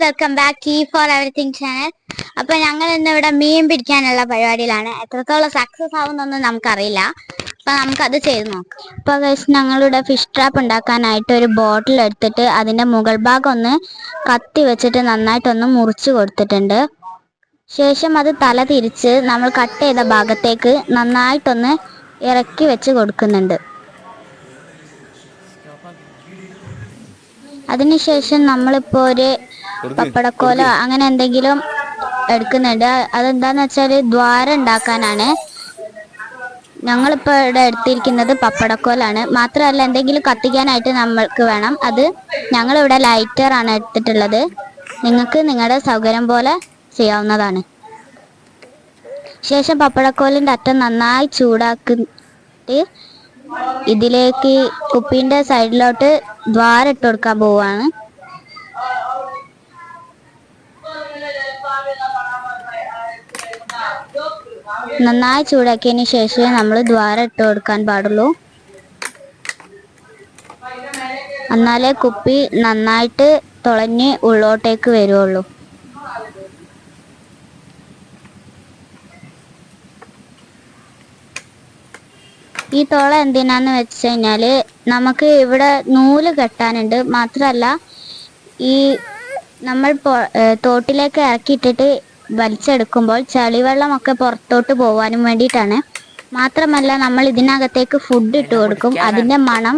Welcome back tea for everything channel. അപ്പൊ ഞങ്ങൾ ഇന്ന് ഇവിടെ മീൻ പിടിക്കാനുള്ള പരിപാടിയിലാണ്. എത്രത്തോളം സക്സസ് ആവുന്നൊന്നും നമുക്കറിയില്ല. അപ്പൊ നമുക്കത് ചെയ്ത് നോക്കാം. ഇപ്പൊ ഞങ്ങളിവിടെ ഫിഷ് ട്രാപ്പ് ഉണ്ടാക്കാനായിട്ട് ഒരു ബോട്ടിൽ എടുത്തിട്ട് അതിന്റെ മുകൾ ഭാഗം ഒന്ന് കത്തി വെച്ചിട്ട് നന്നായിട്ടൊന്ന് മുറിച്ച് കൊടുത്തിട്ടുണ്ട്. ശേഷം അത് തല തിരിച്ച് നമ്മൾ കട്ട് ചെയ്ത ഭാഗത്തേക്ക് നന്നായിട്ടൊന്ന് ഇറക്കി വെച്ച് കൊടുക്കുന്നുണ്ട്. അതിനുശേഷം നമ്മളിപ്പോൾ ഒരു പപ്പടക്കോലോ അങ്ങനെ എന്തെങ്കിലും എടുക്കുന്നുണ്ട്. അതെന്താന്ന് വെച്ചാൽ ദ്വാരം ഉണ്ടാക്കാനാണ്. ഞങ്ങളിപ്പോൾ ഇവിടെ എടുത്തിരിക്കുന്നത് പപ്പടക്കോലാണ്. മാത്രമല്ല എന്തെങ്കിലും കത്തിക്കാനായിട്ട് നമ്മൾക്ക് വേണം. അത് ഞങ്ങളിവിടെ ലൈറ്ററാണ് എടുത്തിട്ടുള്ളത്. നിങ്ങൾക്ക് നിങ്ങളുടെ സൗകര്യം പോലെ ചെയ്യാവുന്നതാണ്. ശേഷം പപ്പടക്കോലിൻ്റെ അറ്റം നന്നായി ചൂടാക്കിയിട്ട് ഇതിലേക്ക് കുപ്പീൻ്റെ സൈഡിലോട്ട് ദ്വാരം ഇട്ട് കൊടുക്കാൻ പോവുകയാണ്. നന്നായി ചൂടാക്കിയതിന് ശേഷം നമ്മൾ ദ്വാരം ഇട്ട് കൊടുക്കാൻ പാടുള്ളൂ. എന്നാലേ കുപ്പി നന്നായിട്ട് തുളഞ്ഞ് ഉള്ളോട്ടേക്ക് വരുള്ളൂ. ഈ തുള എന്തിനാന്ന് വെച്ച് കഴിഞ്ഞാൽ നമുക്ക് ഇവിടെ നൂല് കെട്ടാനുണ്ട്. മാത്രമല്ല ഈ നമ്മൾ തോട്ടിലേക്ക് ഇറക്കിയിട്ടിട്ട് വലിച്ചെടുക്കുമ്പോൾ ചളിവെള്ളമൊക്കെ പുറത്തോട്ട് പോകാനും വേണ്ടിയിട്ടാണ്. മാത്രമല്ല നമ്മൾ ഇതിനകത്തേക്ക് ഫുഡ് ഇട്ട് കൊടുക്കും. അതിൻ്റെ മണം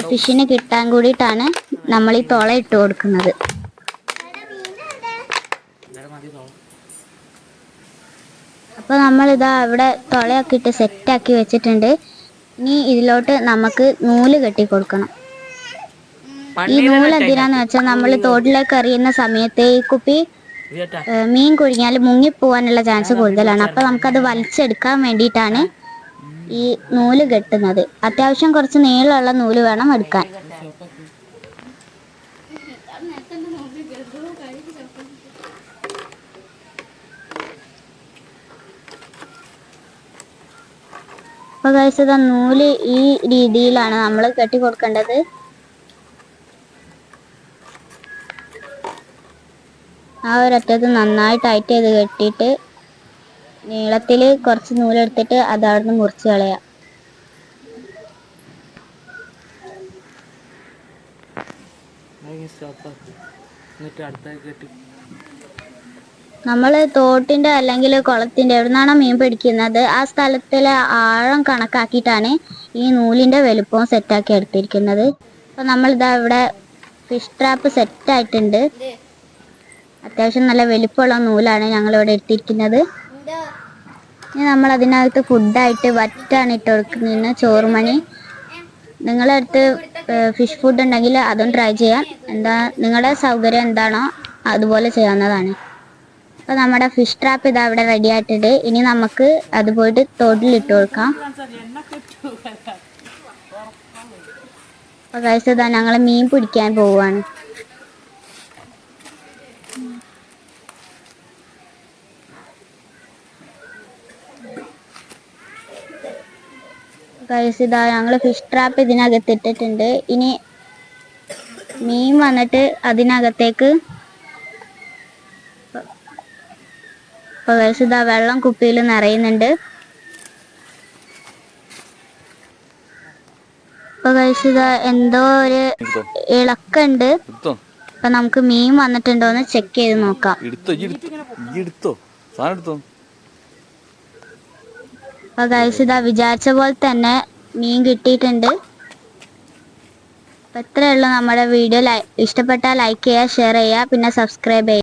ഫിഷിന് കിട്ടാൻ കൂടിയിട്ടാണ് നമ്മൾ ഈ തുള ഇട്ട് കൊടുക്കുന്നത്. അപ്പോൾ നമ്മളിതാ ഇവിടെ തുളയൊക്കെ ഇട്ട് സെറ്റാക്കി വെച്ചിട്ടുണ്ട്. ഇനി ഇതിലോട്ട് നമുക്ക് നൂല് കെട്ടി കൊടുക്കണം. ഈ നൂല് എന്തിനാന്ന് വെച്ചാൽ നമ്മൾ തോട്ടിലേക്ക് എറിയുന്ന സമയത്ത് ഈ കുപ്പി മീൻ കുഴിഞ്ഞാൽ മുങ്ങിപ്പോവാനുള്ള ചാൻസ് കൂടുതലാണ്. അപ്പോൾ നമുക്കത് വലിച്ചെടുക്കാൻ വേണ്ടിയിട്ടാണ് ഈ നൂല് കെട്ടുന്നത്. അത്യാവശ്യം കുറച്ച് നീളമുള്ള നൂല് വേണം എടുക്കാൻ. അപ്പോൾ ഗൈസ് ഇതാ നൂല് ഈ രീതിയിലാണ് നമ്മൾ കെട്ടി കൊടുക്കേണ്ടത്. ആ ഒരറ്റത്ത് നന്നായി ടൈറ്റ് ചെയ്ത് കെട്ടിയിട്ട് നീളത്തിൽ കുറച്ച് നൂലെടുത്തിട്ട് അത് അവിടെ നിന്ന് മുറിച്ച് കളയാം. നമ്മൾ തോട്ടിൻ്റെ അല്ലെങ്കിൽ കുളത്തിൻ്റെ എവിടുന്നാണോ മീൻ പിടിക്കുന്നത് ആ സ്ഥലത്തിലെ ആഴം കണക്കാക്കിയിട്ടാണ് ഈ നൂലിൻ്റെ വലുപ്പവും സെറ്റാക്കി എടുത്തിരിക്കുന്നത്. അപ്പോൾ നമ്മളിതാ ഇവിടെ ഫിഷ് ട്രാപ്പ് സെറ്റായിട്ടുണ്ട്. അത്യാവശ്യം നല്ല വലിപ്പമുള്ള നൂലാണ് ഞങ്ങളിവിടെ എടുത്തിരിക്കുന്നത്. ഇനി നമ്മൾ അതിനകത്ത് ഫുഡായിട്ട് വറ്റാണ് ഇട്ട് കൊടുക്കുന്നത്, ചോറുമണി. നിങ്ങളുടെ അടുത്ത് ഫിഷ് ഫുഡ് ഉണ്ടെങ്കിൽ അതും ട്രൈ ചെയ്യാം. നിങ്ങളുടെ സൗകര്യം എന്താണോ അതുപോലെ ചെയ്യാവുന്നതാണ്. അപ്പോൾ നമ്മുടെ ഫിഷ് ട്രാപ്പ് ഇതാ ഇവിടെ റെഡി ആയിട്ടുണ്ട്. ഇനി നമുക്ക് അത് പോയിട്ട് തോട്ടിലിട്ട് കൊടുക്കാം. അപ്പോൾ ഗൈസ് ഇതാ ഞങ്ങൾ മീൻ പിടിക്കാൻ പോവുകയാണ്. ഗൈസ് ഇതാ ഞങ്ങൾ ഫിഷ് ട്രാപ്പ് ഇതിനകത്ത് ഇട്ടിട്ടുണ്ട്. ഇനി മീൻ വന്നിട്ട് അതിനകത്തേക്ക് അപ്പോൾ ഗൈസ് ഇതാ വെള്ളം കുപ്പിയിൽ നിറയുന്നുണ്ട്. അപ്പോൾ ഗൈസ് ഇതാ എന്തോ ഒരു ഇളക്കുണ്ട്. അപ്പൊ നമുക്ക് മീൻ വന്നിട്ടുണ്ടോന്ന് ചെക്ക് ചെയ്ത് നോക്കാം. അപ്പോൾ ഗൈസ് ഇതാ വിചാരിച്ച പോലെ തന്നെ മീൻ കിട്ടിയിട്ടുണ്ട്. അപ്പോൾ ഇത്രയേ ഉള്ളൂ നമ്മുടെ വീഡിയോ. ഇഷ്ടപ്പെട്ടാൽ ലൈക്ക് ചെയ്യുക, ഷെയർ ചെയ്യുക, പിന്നെ സബ്സ്ക്രൈബ് ചെയ്യുക.